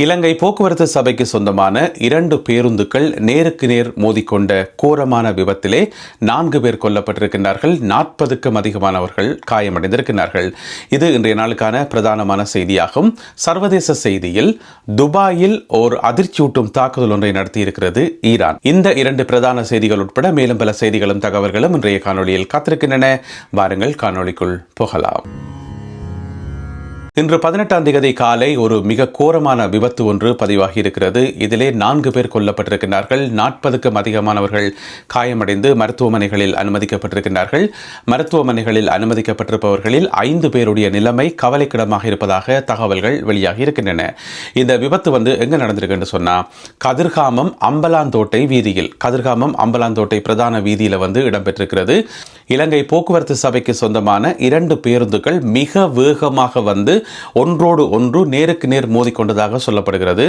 இலங்கை போக்குவரத்து சபைக்கு சொந்தமான 2 பேருந்துகள் நேருக்கு நேர் மோதிக்கொண்ட கோரமான விபத்திலே 4 பேர் கொல்லப்பட்டிருக்கின்றார்கள். 40க்கும் அதிகமானவர்கள் காயமடைந்திருக்கிறார்கள். இது இன்றைய நாளுக்கான பிரதானமான செய்தியாகும். சர்வதேச செய்தியில் துபாயில் ஓர் அதிர்ச்சியூட்டும் தாக்குதல் ஒன்றை நடத்தியிருக்கிறது ஈரான். இந்த 2 பிரதான செய்திகள் உட்பட மேலும் பல செய்திகளும் தகவல்களும் இன்றைய காணொலியில் காத்திருக்கின்றன. வாருங்கள் காணொலிக்குள் போகலாம். இன்று 18ஆம் தேதி காலை ஒரு மிக கோரமான விபத்து ஒன்று பதிவாகி இருக்கிறது. இதிலே 4 பேர் கொல்லப்பட்டிருக்கிறார்கள். 40க்கும் அதிகமானவர்கள் காயமடைந்து மருத்துவமனைகளில் அனுமதிக்கப்பட்டிருக்கிறார்கள். மருத்துவமனைகளில் அனுமதிக்கப்பட்டிருப்பவர்களில் 5 பேருடைய நிலைமை கவலைக்கிடமாக இருப்பதாக தகவல்கள் வெளியாகி இருக்கின்றன. இந்த விபத்து எங்க நடந்திருக்கு சொன்னா, கதிர்காமம் அம்பலாந்தோட்டை வீதியில், கதிர்காமம் அம்பலாந்தோட்டை பிரதான வீதியில இடம்பெற்றிருக்கிறது. இலங்கை போக்குவரத்து சபைக்கு சொந்தமான 2 பேருந்துகள் மிக வேகமாக ஒன்றோடு ஒன்று நேருக்கு நேர் மோதிக்கொண்டதாக சொல்லப்படுகிறது.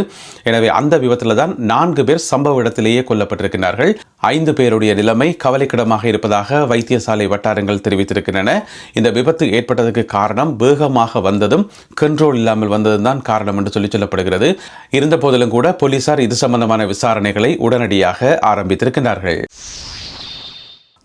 எனவே அந்த விபத்தில் தான் 4 பேர் சம்பவ இடத்திலேயே கொல்லப்பட்டிருக்கிறார்கள். 5 பேருடைய நிலைமை கவலைக்கிடமாக இருப்பதாக வைத்தியசாலை வட்டாரங்கள் தெரிவித்திருக்கின்றன. இந்த விபத்து ஏற்பட்டதற்கு காரணம் வேகமாக வந்ததும் கண்ட்ரோல் இல்லாமல் வந்ததும் தான் காரணம் என்று சொல்லப்படுகிறது. இருந்த போதிலும் கூட போலீசார் இது சம்பந்தமான விசாரணைகளை உடனடியாக ஆரம்பித்திருக்கிறார்கள்.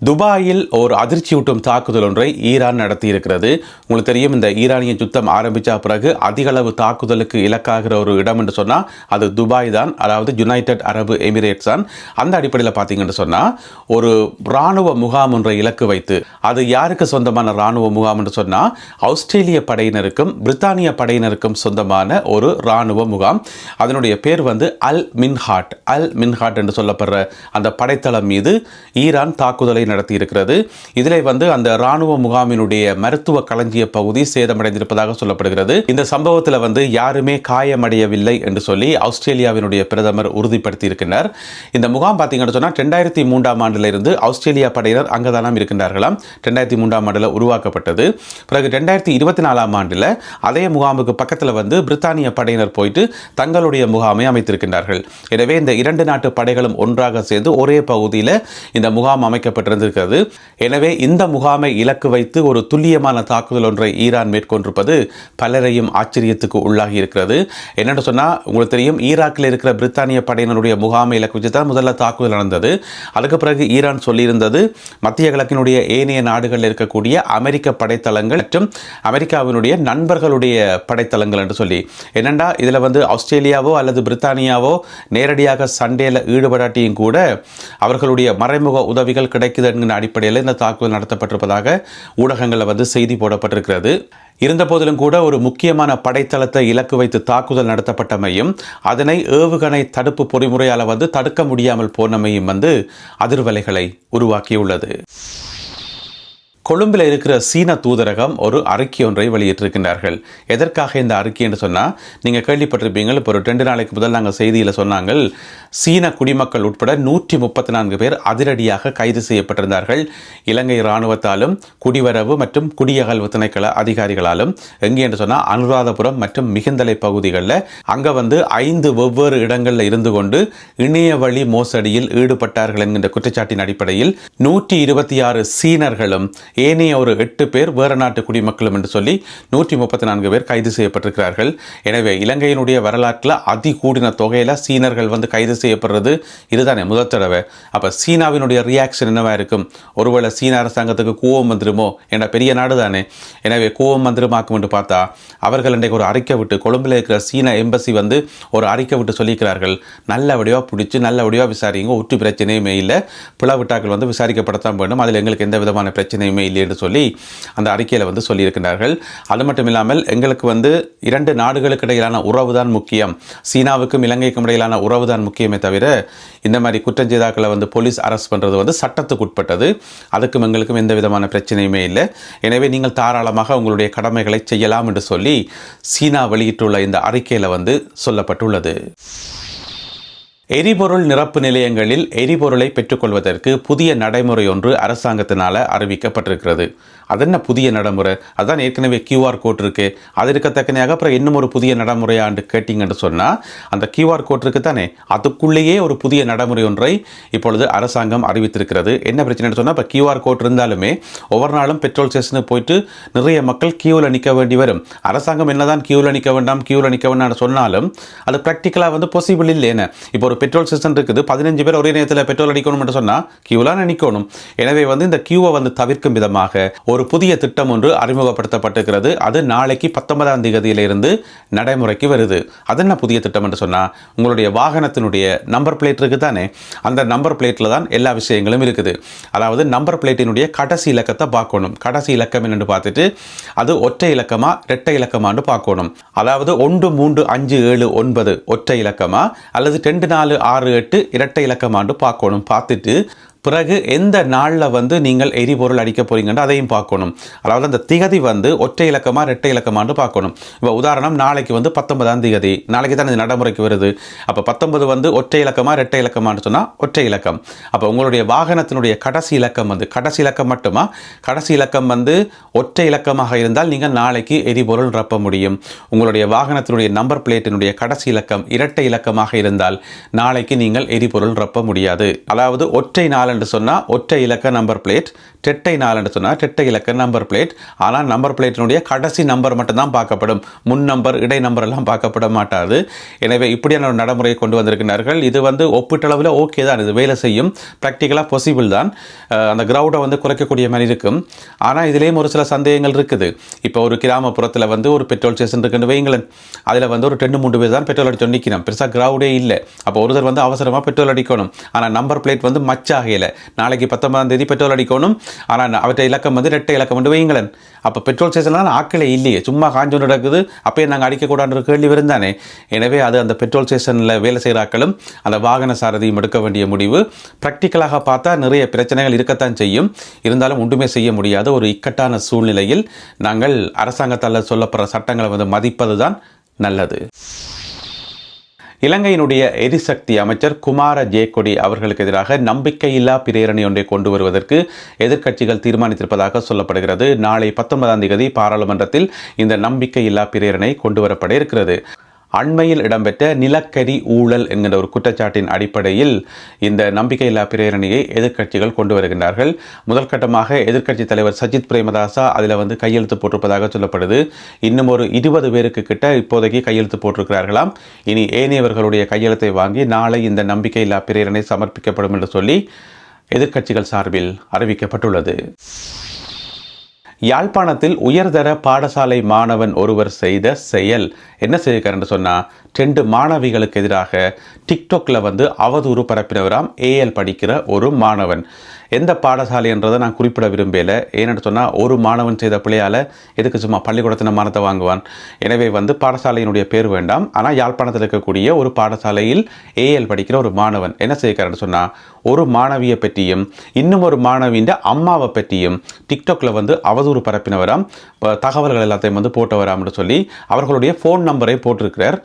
துபாயில் ஒரு அதிர்ச்சியூட்டும் தாக்குதல் ஒன்றை ஈரான் நடத்தியிருக்கிறது. உங்களுக்கு தெரியும், இந்த ஈரானிய யுத்தம் ஆரம்பித்த பிறகு அதிக அளவு தாக்குதலுக்கு இலக்காகிற ஒரு இடம் என்று சொன்னால் அது துபாய் தான், அதாவது யுனைடெட் அரபு எமிரேட்ஸ் தான். அந்த அடிப்படையில் பார்த்தீங்கன்னு சொன்னால் ஒரு இராணுவ முகாம் ஒன்றை இலக்கு வைத்து, அது யாருக்கு சொந்தமான இராணுவ முகாம் என்று சொன்னால் ஆஸ்திரேலிய படையினருக்கும் பிரித்தானிய படையினருக்கும் சொந்தமான ஒரு இராணுவ முகாம். அதனுடைய பேர் அல் மின்ஹாட் என்று சொல்லப்படுற அந்த படைத்தளம் மீது ஈரான் தாக்குதலை நடத்தி இருக்கிறது. இதிலே அந்த இராணுவ முகாமினுடைய மருத்துவ களஞ்சிய பகுதி சேதமடைந்திருப்பதாக சொல்லப்படுகிறது. இந்த சம்பவத்தில் யாருமே காயமடையவில்லை என்று சொல்லி ஆஸ்திரேலியாவினுடைய பிரதமர் உறுதிப்படுத்தி இருக்கிறார். இந்த முகாம் பார்த்தீங்கன்னு சொன்னா 2003ஆம் ஆண்டிலிருந்து ஆஸ்திரேலியா படையினர் அங்கதானம் இருக்கின்றார்களாம். 2003ஆம் ஆண்டில் உருவாக்கப்பட்டது. பிறகு 2024ஆம் ஆண்டில் அதே முகாமுக்கு பக்கத்தில் பிரித்தானிய படையினர் போயிட்டு தங்களுடைய முகாமை அமைத்திருக்கின்றார்கள். எனவே இந்த 2 நாட்டு படைகளும் ஒன்றாக சேர்ந்து ஒரே பகுதியில் இந்த முகாம் அமைக்கப்பட்டிருக்கிறது. எனவே இந்த முகாமை இலக்கு வைத்து ஒரு துல்லியமான தாக்குதல் ஒன்றை ஈரான் மேற்கொண்டிருப்பது பலரையும் ஆச்சரியத்துக்கு உள்ளாகி இருக்கிறது. என்னென்னு சொன்னா, உங்களுக்கு தெரியும், ஈராக்கில் இருக்கிற பிரித்தானிய படையினருடைய முகாமை இலக்கு வச்சு தான் முதல்ல தாக்குதல் நடந்தது. அதுக்கு பிறகு ஈரான் சொல்லியிருந்தது மத்திய கிழக்கினுடைய ஏனைய நாடுகளில் இருக்கக்கூடிய அமெரிக்க படைத்தளங்கள் மற்றும் அமெரிக்காவினுடைய நண்பர்களுடைய படைத்தளங்கள் என்று சொல்லி. என்னென்னா இதில் ஆஸ்திரேலியாவோ அல்லது பிரித்தானியாவோ நேரடியாக சண்டையில் ஈடுபடாட்டியும் கூட அவர்களுடைய மறைமுக உதவிகள் கிடைக்குது என்கிற அடிப்படையில் இந்த தாக்குதல் நடத்தப்பட்டிருப்பதாக ஊடகங்களில் செய்தி போடப்பட்டிருக்கிறது. இருந்த போதிலும் கூட ஒரு முக்கியமான படைத்தளத்தை இலக்கு வைத்து தாக்குதல் நடத்தப்பட்டமையும் அதனை ஏவுகணை தடுப்பு பொறிமுறையால் தடுக்க முடியாமல் போனமையும் அதிர்வலைகளை உருவாக்கியுள்ளது. கொழும்பில் இருக்கிற சீன தூதரகம் ஒரு அறிக்கை ஒன்றை வெளியிட்டிருக்கின்றார்கள். எதற்காக இந்த அறிக்கை என்று சொன்னால், நீங்கள் கேள்விப்பட்டிருப்பீங்க, இப்போ ஒரு 2 நாளைக்கு முதல் நாங்கள் செய்தியில் சொன்னாங்க, சீன குடிமக்கள் உட்பட 134 பேர் அதிரடியாக கைது செய்யப்பட்டிருந்தார்கள். இலங்கை இராணுவத்தாலும் குடிவரவு மற்றும் குடியகல்வு திணைக்கள அதிகாரிகளாலும். எங்கே என்று சொன்னால் அனுராதபுரம் மற்றும் மிகுந்தலை பகுதிகளில் அங்கே 5 வெவ்வேறு இடங்களில் இருந்து கொண்டு இணைய வழி மோசடியில் ஈடுபட்டார்கள் என்கின்ற குற்றச்சாட்டின் அடிப்படையில் 126 சீனர்களும் ஏனைய ஒரு 8 பேர் வேறு நாட்டு குடிமக்களும் என்று சொல்லி 134 பேர் கைது செய்யப்பட்டிருக்கிறார்கள். எனவே இலங்கையினுடைய வரலாற்றில் அதிகூடின தொகையில் சீனர்கள் கைது செய்யப்படுறது இதுதானே முதல் தடவை. அப்போ சீனாவினுடைய ரியாக்ஷன் என்னவா இருக்கும்? ஒருவேளை சீன அரசாங்கத்துக்கு கோபம் வந்துருமோ? என்ற பெரிய நாடு தானே. எனவே கோபம் வந்துருமாக்கும் என்று பார்த்தா அவர்கள் இன்றைக்கு ஒரு அறிக்கை விட்டு, கொழும்பில் இருக்கிற சீன எம்பசி ஒரு அறிக்கை விட்டு சொல்லியிருக்கிறார்கள், நல்லபடியாக பிடிச்சி நல்லபடியாக விசாரிங்க, ஒற்று பிரச்சனையுமே இல்லை, பிளவிட்டாக்கள் விசாரிக்கப்படத்தான் வேண்டும், அதில் எங்களுக்கு எந்த விதமான பிரச்சனையுமே இல்லை என்று சொல்லி அந்த அறிக்கையில் சொல்லியிருக்கிறார்கள். அது மட்டும் இல்லாமல் எங்களுக்கு 2 நாடுகளுக்கு இடையிலான உறவு தான் முக்கியம், சீனாவுக்கும் இலங்கைக்கும் இடையிலான உறவு தான் முக்கியமே தவிர இந்த மாதிரி குற்றஞ்செய்தாக்களை போலீஸ் அரெஸ்ட் பண்ணுறது சட்டத்துக்கு உட்பட்டது, அதுக்கும் எங்களுக்கும் எந்த விதமான பிரச்சனையுமே இல்லை, எனவே நீங்கள் தாராளமாக உங்களுடைய கடமைகளை செய்யலாம் என்று சொல்லி சீனா வெளியிட்டுள்ள இந்த அறிக்கையில் சொல்லப்பட்டுள்ளது. எரிபொருள் நிரப்பு நிலையங்களில் எரிபொருளை பெற்றுக்கொள்வதற்கு புதிய நடைமுறை ஒன்று அரசாங்கத்தினால் அறிவிக்கப்பட்டிருக்கிறது. அது என்ன புதிய நடைமுறை, அதுதான் ஏற்கனவே கியூஆர் கோட் இருக்குது, அது இருக்கத்தக்கனையாக அப்புறம் இன்னும் ஒரு புதிய நடைமுறையாண்டு கேட்டிங்கன்னு சொன்னால் அந்த கியூஆர் கோட் இருக்குது தானே, அதுக்குள்ளேயே ஒரு புதிய நடைமுறை ஒன்றை இப்பொழுது அரசாங்கம் அறிவித்திருக்கிறது. என்ன பிரச்சனைன்னு சொன்னால், இப்போ கியூஆர் கோட் இருந்தாலுமே ஒவ்வொரு நாளும் பெட்ரோல் ஸ்டேஷனுக்கு போயிட்டு நிறைய மக்கள் கியூவில் நிற்க வேண்டி வரும். அரசாங்கம் என்னதான் கியூவில் நிற்க வேண்டாம் கியூவில் நிற்க வேண்டாம்னு சொன்னாலும் அது ப்ராக்டிக்கலாக வந்து பாசிபிள் இல்லைன்னு. இப்போ ஒரு பெட்ரோல் ஸ்டேஷன் இருக்குது, 15 பேர் ஒரே நேரத்தில் பெட்ரோல் அடிக்கணும்னு சொன்னால் கியூவில் நிற்கணும். எனவே வந்து இந்த கியூவை வந்து தவிர்க்கும் விதமாக ஒரு புதிய திட்டம் ஒன்று அறிமுகப்படுத்தப்பட்டிருக்கிறது. அது நாளைக்கு 19ஆம் தேதியிலிருந்து நடைமுறைக்கு வருது. அது என்ன புதிய திட்டம் என்று சொன்னால், உங்களுடைய வாகனத்தினுடைய நம்பர் பிளேட் இருக்குது தானே, அந்த நம்பர் பிளேட்டில் தான் எல்லா விஷயங்களும் இருக்குது. அதாவது நம்பர் பிளேட்டினுடைய கடைசி இலக்கத்தை பார்க்கணும். கடைசி இலக்கம் என்னென்னு பார்த்துட்டு அது ஒற்றை இலக்கமா இரட்டை இலக்கமான்னு பார்க்கணும். அதாவது 1 3 5 7 9 ஒற்றை இலக்கமா அல்லது 2 4 6 8 இரட்டை இலக்கமான்னு பார்க்கணும். பார்த்துட்டு பிறகு எந்த நாளில் வந்து நீங்கள் எரிபொருள் அடிக்க போறீங்கன்னு அதையும் பார்க்கணும். அதாவது அந்த திகதி வந்து ஒற்றை இலக்கமா இரட்டை இலக்கமான்னு பார்க்கணும். இப்போ உதாரணம் நாளைக்கு வந்து 19ஆம் தேதி, நாளைக்கு தான் இது நடைமுறைக்கு வருது. அப்போ 19 வந்து ஒற்றை இலக்கமா இரட்டை இலக்கமான்னு சொன்னால் ஒற்றை இலக்கம். அப்போ உங்களுடைய வாகனத்தினுடைய கடைசி இலக்கம் வந்து கடைசி இலக்கம் மட்டுமா, கடைசி இலக்கம் வந்து ஒற்றை இலக்கமாக இருந்தால் நீங்கள் நாளைக்கு எரிபொருள் நிரப்ப முடியும். உங்களுடைய வாகனத்தினுடைய நம்பர் பிளேட்டினுடைய கடைசி இலக்கம் இரட்டை இலக்கமாக இருந்தால் நாளைக்கு நீங்கள் எரிபொருள் நிரப்ப முடியாது. அதாவது ஒற்றை நாள் என்று சொன்னால் ஒற்றை இலக்க நம்பர் பிளேட், இரட்டை நாள் என்று சொன்னால் இரட்டை இலக்க நம்பர் பிளேட். ஆனால் நம்பர் பிளேட்டினுடைய கடைசி நம்பர் மட்டும்தான் பார்க்கப்படும், முன் நம்பர் இடை நம்பர் எல்லாம் பார்க்கப்பட மாட்டாது. எனவே இப்படியான ஒரு நடைமுறையை கொண்டு வந்திருக்கிறார்கள். இது வந்து ஒப்பீட்டளவில் ஓகே தான், இது வேலை செய்யும், ப்ராக்டிக்கலாக பாசிபிள் தான். அந்த கிரௌடை வந்து குறைக்கக்கூடிய மாதிரி இருக்கும். ஆனால் இதுலேயும் ஒரு சில சந்தேகங்கள் இருக்குது. இப்போ ஒரு கிராமப்புறத்தில் வந்து ஒரு பெட்ரோல் ஸ்டேஷன் இருக்குன்னு வைங்களேன், அதில் வந்து ஒரு 2-3 பேர் தான் பெட்ரோல் அடிச்சு நிற்கணும், பெருசாக கிரௌடே இல்லை. அப்போ ஒருத்தர் வந்து அவசரமாக பெட்ரோல் அடிக்கணும், ஆனால் நம்பர் பிளேட் வந்து மச்சாகையில் நாளைக்கு 19ஆம் தேதி பெட்ரோல் அடிக்கணும், ஆனால் அவற்றை இலக்கம் வந்து இரட்டை இலக்கம் வந்து வைங்களேன். அப்போ பெட்ரோல் ஸ்டேஷன்லாம் ஆக்களே இல்லையே, சும்மா காஞ்சு நடக்குது, அப்பயே நாங்கள் அடிக்கக்கூடாதுன்ற கேள்வி இருந்தானே. எனவே அது அந்த பெட்ரோல் ஸ்டேஷனில் வேலை செய்கிறாக்களும் அந்த வாகன சாரதியும் எடுக்க வேண்டிய முடிவு. ப்ராக்டிக்கலாக பார்த்தா நிறைய பிரச்சனைகள் இருக்கத்தான் செய்யும், இருந்தாலும் ஒன்றுமே செய்ய முடியாத ஒரு இக்கட்டான சூழ்நிலையில் நாங்கள் அரசாங்கத்தால் சொல்லப்படுற சட்டங்களை வந்து மதிப்பது தான் நல்லது. இலங்கையினுடைய எரிசக்தி அமைச்சர் குமார ஜெயக்கொடி அவர்களுக்கு எதிராக நம்பிக்கையில்லா பிரேரணை ஒன்றை கொண்டு வருவதற்கு எதிர்க்கட்சிகள் தீர்மானித்திருப்பதாக சொல்லப்படுகிறது. நாளை 19ஆம் தேதி பாராளுமன்றத்தில் இந்த நம்பிக்கையில்லா பிரேரணை கொண்டு வரப்பட இருக்கிறது. அண்மையில் இடம்பெற்ற நிலக்கரி ஊழல் என்கிற ஒரு குற்றச்சாட்டின் அடிப்படையில் இந்த நம்பிக்கையில்லா பிரேரணையை எதிர்க்கட்சிகள் கொண்டு வருகின்றார்கள். முதல் கட்டமாக எதிர்க்கட்சி தலைவர் சஜித் பிரேமதாசா அதில் வந்து கையெழுத்து போட்டிருப்பதாக சொல்லப்படுது. இன்னும் ஒரு 20 பேருக்கு கிட்ட இப்போதைக்கு கையெழுத்து போட்டிருக்கிறார்களாம். இனி ஏனையவர்களுடைய கையெழுத்தை வாங்கி நாளை இந்த நம்பிக்கையில்லா பிரேரணை சமர்ப்பிக்கப்படும் என்று சொல்லி எதிர்க்கட்சிகள் சார்பில் அறிவிக்கப்பட்டுள்ளது. யாழ்ப்பாணத்தில் உயர்தர பாடசாலை மாணவன் ஒருவர் செய்த செயல் என்ன செய்கிறார்னு சொன்னால், 2 மாணவிகளுக்கு எதிராக டிக்டாக்ல வந்து அவதூறு பரப்பினவராம் ஏஎல் படிக்கிற ஒரு மாணவன். எந்த பாடசாலை என்றதை நான் குறிப்பிட விரும்பலை. ஏன்னு சொன்னால் ஒரு மாணவன் செய்த பிள்ளையால் எதுக்கு சும்மா பள்ளிக்கூடத்தின மானத்தை வாங்குவான். எனவே வந்து பாடசாலையினுடைய பேர் வேண்டாம். ஆனால் யாழ்ப்பாணத்தில் இருக்கக்கூடிய ஒரு பாடசாலையில் ஏஎல் படிக்கிற ஒரு மாணவன் என்ன செய்கிறான்னு சொன்னால், ஒரு மாணவியை பற்றியும் இன்னும் ஒரு மாணவியின் அம்மாவை பற்றியும் டிக்டாக்ல வந்து அவதூறு பரப்பினவராம், தகவல்கள் எல்லாத்தையும் வந்து போட்டவராம்னு சொல்லி அவர்களுடைய ஃபோன் நம்பரை போட்டிருக்கிறார்.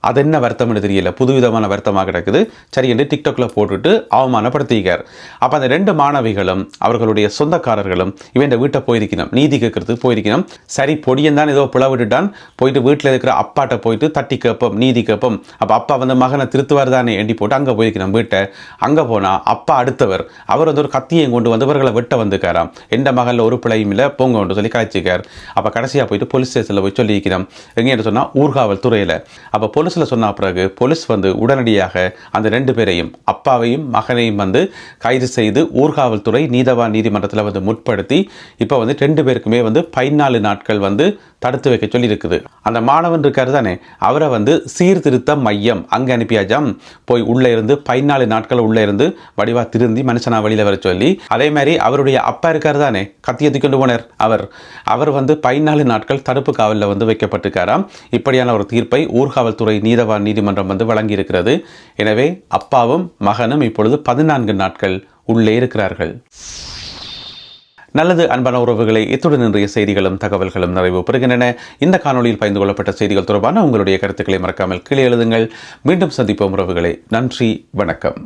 அது என்ன வருத்தம்னு தெரியல, புதுவிதமான வருத்தமாக கிடக்குது. சரி என்று டிக்டாக்ல போட்டுட்டு அவமானப்படுத்திக்கார். அப்போ அந்த 2 மாணவிகளும் அவர்களுடைய சொந்தக்காரர்களும் இவன் வீட்டை போயிருக்கணும், நீதி கேட்கறதுக்கு போயிருக்கணும். சரி பொடியன் தான் ஏதோ பிளவிட்டுட்டான், போயிட்டு வீட்டில் இருக்கிற அப்பாட்ட போயிட்டு தட்டி கேட்போம், நீதி கேட்போம். அப்போ அப்பா வந்து மகனை திருத்துவார் தானே எண்டி போட்டு அங்கே போயிருக்கணும் வீட்டை. அங்கே போனால் அப்பா அடுத்தவர் அவர் வந்து ஒரு கத்தியை கொண்டு வந்து இவர்களை வெட்ட வந்துக்காராம். எந்த மகளில் ஒரு பிள்ளையும் இல்லை போங்க கொண்டு சொல்லி கழிச்சிக்கார். அப்போ கடைசியாக போயிட்டு போலீஸ் ஸ்டேஷனில் போய் சொல்லியிருக்கிறோம். எங்கேன்னு சொன்னால் ஊர்காவல் துறையில். அப்போ போலீஸில் சொன்ன பிறகு போலீஸ் வந்து உடனடியாக அந்த 2 பேரையும் அப்பாவையும் மகனையும் வந்து கைது செய்து ஊர்காவல்துறை நீதவான் நீதிமன்றத்தில் வந்து முற்படுத்தி இப்போ வந்து 2 பேருக்குமே வந்து 14 நாட்கள் வந்து தடுத்து வைக்க சொல்லி இருக்குது. அந்த மாணவன் இருக்காரு தானே, அவரை வந்து சீர்திருத்த மையம் அங்கே அனுப்பியாச்சாம். போய் உள்ளே இருந்து 14 நாட்கள் உள்ளே இருந்து வடிவா திருந்தி மனுஷனா வழியில் வர சொல்லி, அதே மாதிரி அவருடைய அப்பா இருக்காரு தானே கத்தியத்தை கொண்டு போனார், அவர் வந்து 14 நாட்கள் தடுப்பு காவலில் வந்து வைக்கப்பட்டிருக்காராம். இப்படியான ஒரு தீர்ப்பை ஊர்காவல்துறை நீதவான் நீதிமன்றம் வந்து வழங்கி இருக்கிறது. எனவே அப்பாவும் மகனும் இப்பொழுது 14 நாட்கள் உள்ளே இருக்கிறார்கள். நல்லது அன்பான உறவுகளை, இத்துடன் இன்றைய செய்திகளும் தகவல்களும் நிறைவு பெறுகின்றன. இந்த காணொலியில் பகிர்ந்து கொள்ளப்பட்ட செய்திகள் தொடர்பான உங்களுடைய கருத்துக்களை மறக்காமல் கீழே எழுதுங்கள். மீண்டும் சந்திப்போம் உறவுகளை. நன்றி, வணக்கம்.